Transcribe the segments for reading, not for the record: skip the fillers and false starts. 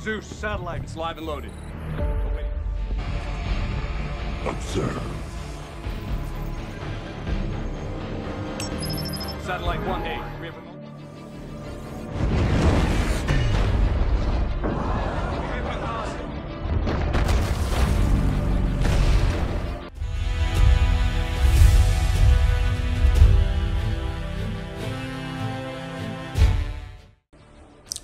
Zeus satellite. It's live and loaded. Observe. Satellite 1A. We have a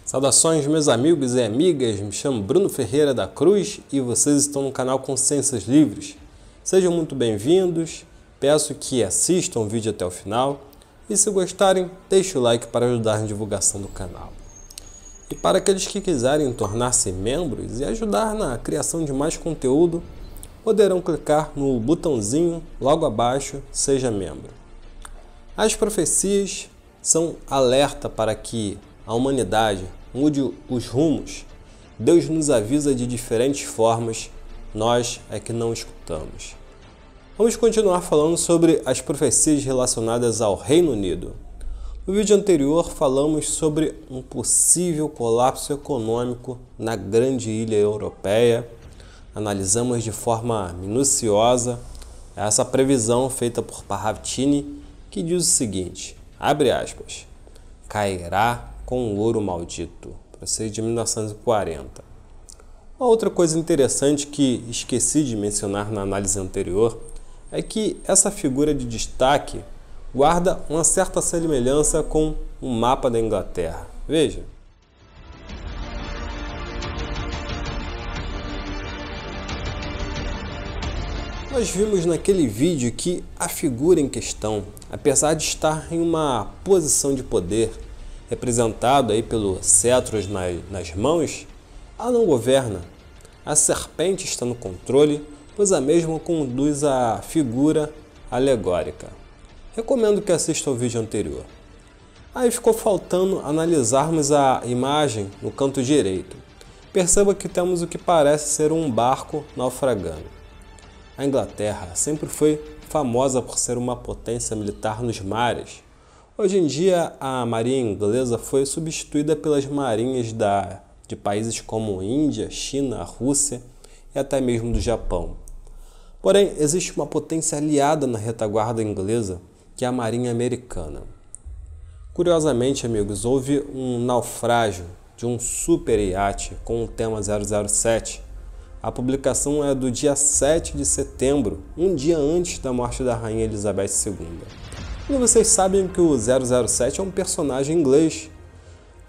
Saudações, meus amigos e amigas, me chamo Bruno Ferreira da Cruz e vocês estão no canal Consciências Livres. Sejam muito bem-vindos, peço que assistam o vídeo até o final e se gostarem, deixe o like para ajudar na divulgação do canal. E para aqueles que quiserem tornar-se membros e ajudar na criação de mais conteúdo, poderão clicar no botãozinho logo abaixo, Seja Membro. As profecias são alerta para que a humanidade mude os rumos. Deus nos avisa de diferentes formas, nós é que não escutamos. Vamos continuar falando sobre as profecias relacionadas ao Reino Unido. No vídeo anterior falamos sobre um possível colapso econômico na grande ilha europeia. Analisamos de forma minuciosa essa previsão feita por Parravicini, que diz o seguinte, abre aspas, cairá com o ouro maldito, procede de 1940. Uma outra coisa interessante que esqueci de mencionar na análise anterior é que essa figura de destaque guarda uma certa semelhança com o mapa da Inglaterra. Veja. Nós vimos naquele vídeo que a figura em questão, apesar de estar em uma posição de poder, representado aí pelo cetro nas mãos, ela não governa. A serpente está no controle, pois a mesma conduz a figura alegórica. Recomendo que assista ao vídeo anterior. Aí ficou faltando analisarmos a imagem no canto direito. Perceba que temos o que parece ser um barco naufragando. A Inglaterra sempre foi famosa por ser uma potência militar nos mares. Hoje em dia, a marinha inglesa foi substituída pelas marinhas de países como Índia, China, Rússia e até mesmo do Japão. Porém, existe uma potência aliada na retaguarda inglesa, que é a marinha americana. Curiosamente, amigos, houve um naufrágio de um super iate com o tema 007. A publicação é do dia 7 de setembro, um dia antes da morte da Rainha Elizabeth II. E vocês sabem que o 007 é um personagem inglês.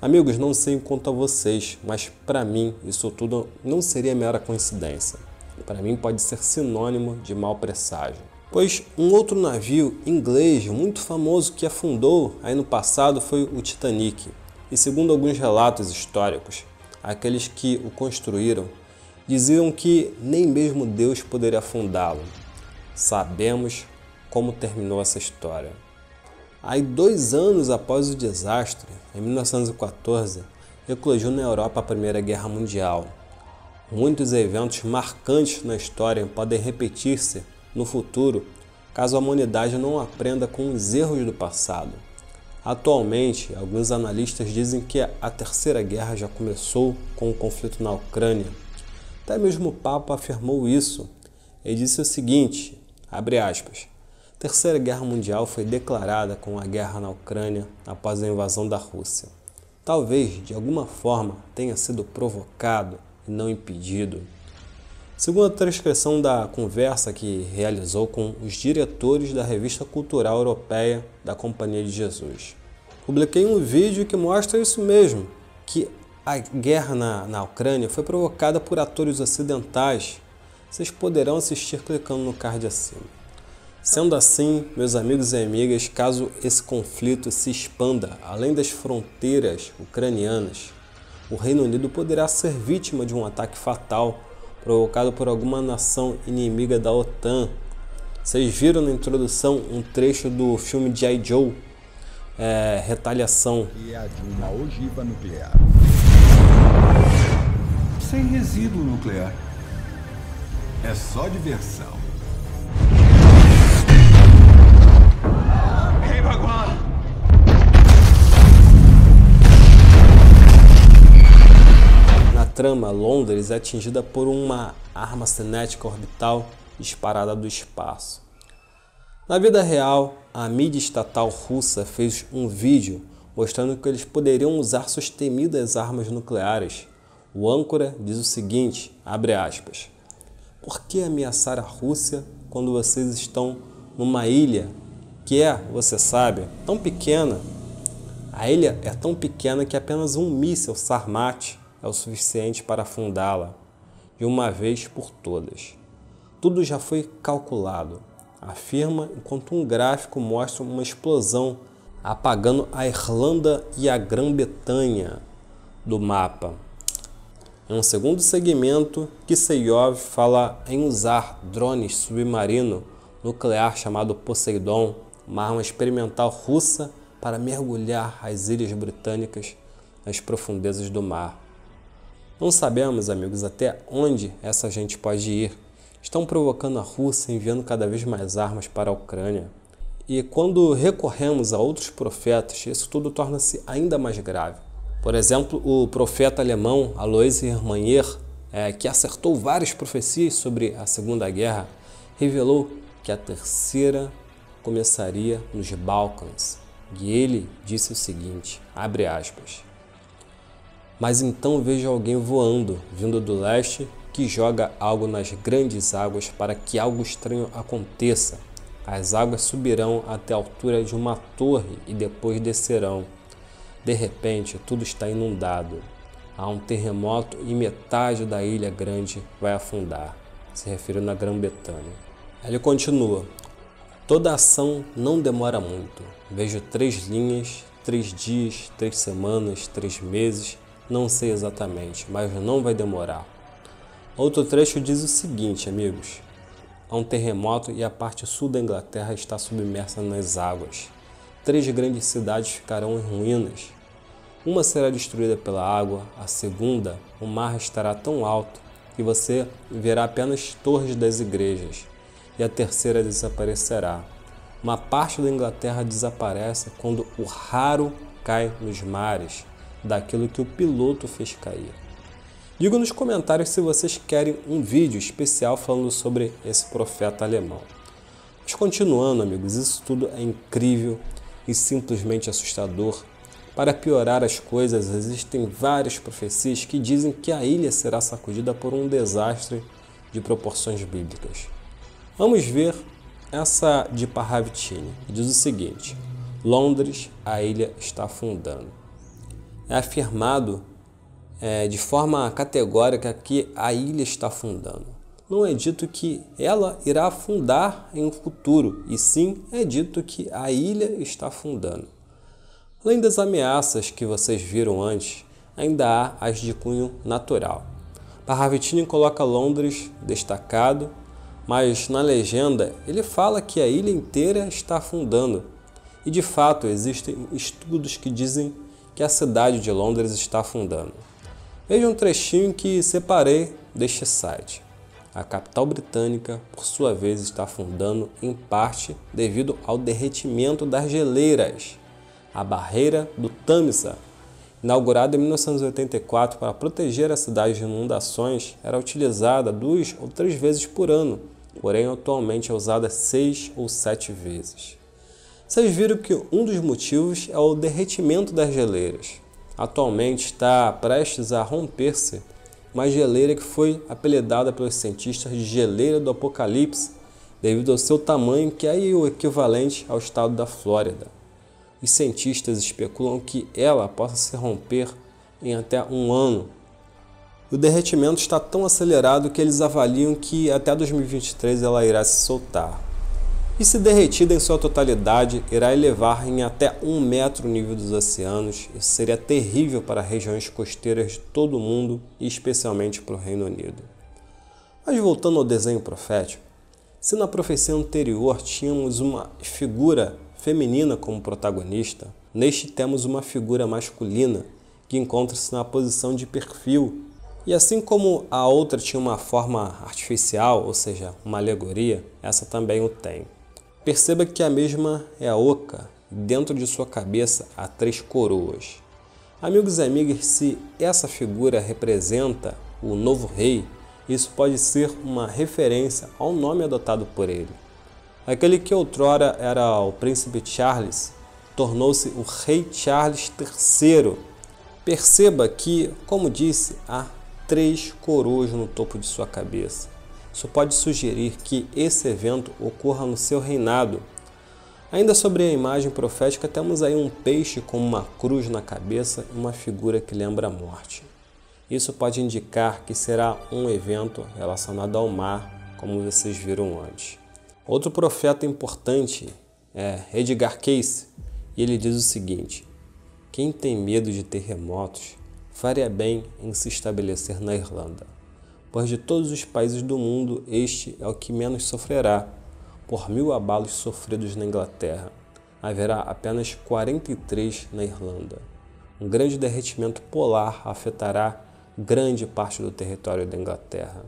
Amigos, não sei quanto a vocês, mas para mim isso tudo não seria mera coincidência. Para mim pode ser sinônimo de mau presságio. Pois um outro navio inglês muito famoso que afundou aí no passado foi o Titanic. E segundo alguns relatos históricos, aqueles que o construíram diziam que nem mesmo Deus poderia afundá-lo. Sabemos como terminou essa história. Aí, 2 anos após o desastre, em 1914, eclodiu na Europa a Primeira Guerra Mundial. Muitos eventos marcantes na história podem repetir-se no futuro, caso a humanidade não aprenda com os erros do passado. Atualmente, alguns analistas dizem que a Terceira Guerra já começou com o conflito na Ucrânia. Até mesmo o Papa afirmou isso. Ele disse o seguinte, abre aspas, Terceira Guerra Mundial foi declarada com a guerra na Ucrânia após a invasão da Rússia. Talvez, de alguma forma, tenha sido provocado e não impedido. Segundo a transcrição da conversa que realizou com os diretores da Revista Cultural Europeia da Companhia de Jesus. Publiquei um vídeo que mostra isso mesmo, que a guerra na Ucrânia foi provocada por atores ocidentais. Vocês poderão assistir clicando no card acima. Sendo assim, meus amigos e amigas, caso esse conflito se expanda além das fronteiras ucranianas, o Reino Unido poderá ser vítima de um ataque fatal provocado por alguma nação inimiga da OTAN. Vocês viram na introdução um trecho do filme G.I. Joe, Retaliação. E a de uma ogiva nuclear. Sem resíduo nuclear. É só diversão. trama, Londres é atingida por uma arma cinética orbital disparada do espaço. Na vida real, a mídia estatal russa fez um vídeo mostrando que eles poderiam usar suas temidas armas nucleares. O âncora diz o seguinte, abre aspas, por que ameaçar a Rússia quando vocês estão numa ilha que é, você sabe, tão pequena? A ilha é tão pequena que apenas um míssil Sarmat é o suficiente para afundá-la, de uma vez por todas. Tudo já foi calculado, afirma enquanto um gráfico mostra uma explosão apagando a Irlanda e a Grã-Bretanha do mapa. Em um segundo segmento, Kiselyov fala em usar drones submarino nuclear chamado Poseidon, uma arma experimental russa para mergulhar as ilhas britânicas nas profundezas do mar. Não sabemos, amigos, até onde essa gente pode ir. Estão provocando a Rússia, enviando cada vez mais armas para a Ucrânia. E quando recorremos a outros profetas, isso tudo torna-se ainda mais grave. Por exemplo, o profeta alemão Alois Hermanyer, que acertou várias profecias sobre a Segunda Guerra, revelou que a terceira começaria nos Balcãs. E ele disse o seguinte, abre aspas, mas então vejo alguém voando, vindo do leste, que joga algo nas grandes águas para que algo estranho aconteça. As águas subirão até a altura de uma torre e depois descerão. De repente, tudo está inundado. Há um terremoto e metade da ilha grande vai afundar, se referindo à Grã-Bretanha. Ele continua. Toda ação não demora muito. Vejo 3 linhas, 3 dias, 3 semanas, 3 meses, não sei exatamente, mas não vai demorar. Outro trecho diz o seguinte, amigos. Há um terremoto e a parte sul da Inglaterra está submersa nas águas. 3 grandes cidades ficarão em ruínas. Uma será destruída pela água, a segunda, o mar estará tão alto que você verá apenas torres das igrejas, e a terceira desaparecerá. Uma parte da Inglaterra desaparece quando o raro cai nos mares, daquilo que o piloto fez cair. Diga nos comentários se vocês querem um vídeo especial falando sobre esse profeta alemão. Mas continuando, amigos, isso tudo é incrível e simplesmente assustador. Para piorar as coisas, existem várias profecias que dizem que a ilha será sacudida por um desastre de proporções bíblicas. Vamos ver essa de Parravitini, que diz o seguinte, Londres, a ilha está afundando. É afirmado de forma categórica que a ilha está afundando. Não é dito que ela irá afundar em um futuro, e sim é dito que a ilha está afundando. Além das ameaças que vocês viram antes, ainda há as de cunho natural. Parravitini coloca Londres destacado, mas na legenda ele fala que a ilha inteira está afundando. E de fato existem estudos que dizem que a cidade de Londres está afundando. Veja um trechinho que separei deste site. A capital britânica, por sua vez, está afundando em parte devido ao derretimento das geleiras. A barreira do Tamisa, inaugurada em 1984 para proteger a cidade de inundações, era utilizada 2 ou 3 vezes por ano, porém atualmente é usada 6 ou 7 vezes. Vocês viram que um dos motivos é o derretimento das geleiras. Atualmente está prestes a romper-se uma geleira que foi apelidada pelos cientistas de geleira do Apocalipse, devido ao seu tamanho, que é o equivalente ao estado da Flórida. Os cientistas especulam que ela possa se romper em até 1 ano. O derretimento está tão acelerado que eles avaliam que até 2023 ela irá se soltar. E se derretida em sua totalidade, irá elevar em até 1 metro o nível dos oceanos. Isso seria terrível para regiões costeiras de todo o mundo e especialmente para o Reino Unido. Mas voltando ao desenho profético, se na profecia anterior tínhamos uma figura feminina como protagonista, neste temos uma figura masculina que encontra-se na posição de perfil. E assim como a outra tinha uma forma artificial, ou seja, uma alegoria, essa também o tem. Perceba que a mesma é a oca, e dentro de sua cabeça há 3 coroas. Amigos e amigas, se essa figura representa o novo rei, isso pode ser uma referência ao nome adotado por ele. Aquele que outrora era o príncipe Charles, tornou-se o rei Charles III. Perceba que, como disse, há 3 coroas no topo de sua cabeça. Isso pode sugerir que esse evento ocorra no seu reinado. Ainda sobre a imagem profética, temos aí um peixe com uma cruz na cabeça e uma figura que lembra a morte. Isso pode indicar que será um evento relacionado ao mar, como vocês viram antes. Outro profeta importante é Edgar Cayce, e ele diz o seguinte: quem tem medo de terremotos faria bem em se estabelecer na Irlanda, pois de todos os países do mundo este é o que menos sofrerá. Por 1000 abalos sofridos na Inglaterra, haverá apenas 43 na Irlanda. Um grande derretimento polar afetará grande parte do território da Inglaterra.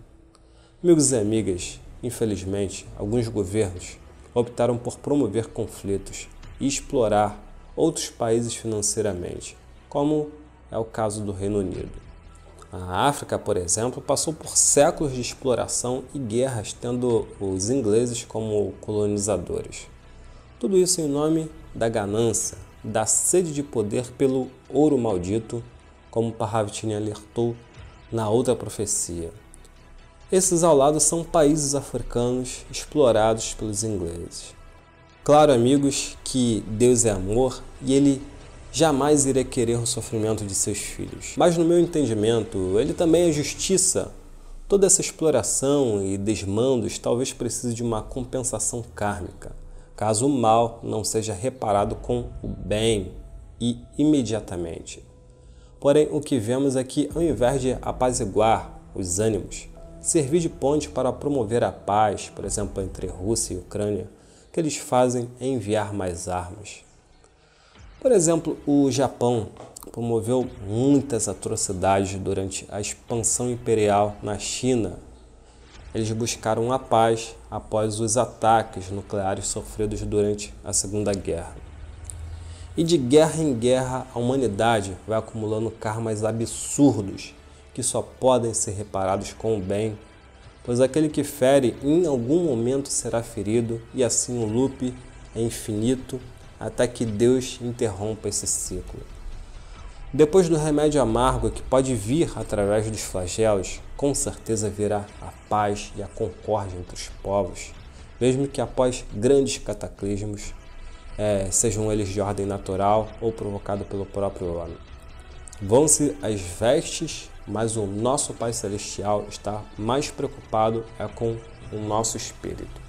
Amigos e amigas, infelizmente, alguns governos optaram por promover conflitos e explorar outros países financeiramente, como é o caso do Reino Unido. A África, por exemplo, passou por séculos de exploração e guerras, tendo os ingleses como colonizadores. Tudo isso em nome da ganância, da sede de poder pelo ouro maldito, como Parravitini alertou na outra profecia. Esses ao lado são países africanos explorados pelos ingleses. Claro, amigos, que Deus é amor e Ele jamais iria querer o sofrimento de seus filhos. Mas no meu entendimento, Ele também é justiça. Toda essa exploração e desmandos talvez precise de uma compensação kármica, caso o mal não seja reparado com o bem e imediatamente. Porém, o que vemos é que, ao invés de apaziguar os ânimos, servir de ponte para promover a paz, por exemplo, entre Rússia e Ucrânia, o que eles fazem é enviar mais armas. Por exemplo, o Japão promoveu muitas atrocidades durante a expansão imperial na China. Eles buscaram a paz após os ataques nucleares sofridos durante a Segunda Guerra. E de guerra em guerra, a humanidade vai acumulando karmas absurdos que só podem ser reparados com o bem, pois aquele que fere em algum momento será ferido, e assim o loop é infinito até que Deus interrompa esse ciclo. Depois do remédio amargo que pode vir através dos flagelos, com certeza virá a paz e a concórdia entre os povos, mesmo que após grandes cataclismos, sejam eles de ordem natural ou provocados pelo próprio homem. Vão-se as vestes, mas o nosso Pai Celestial está mais preocupado com o nosso espírito.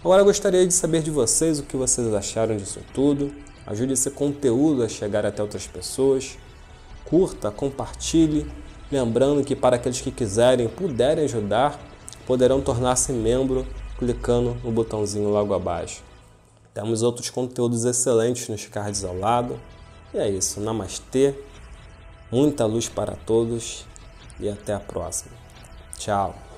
Agora eu gostaria de saber de vocês o que vocês acharam disso tudo. Ajude esse conteúdo a chegar até outras pessoas. Curta, compartilhe. Lembrando que para aqueles que quiserem, puderem ajudar, poderão tornar-se membro clicando no botãozinho logo abaixo. Temos outros conteúdos excelentes nos cards ao lado. E é isso. Namastê. Muita luz para todos e até a próxima. Tchau.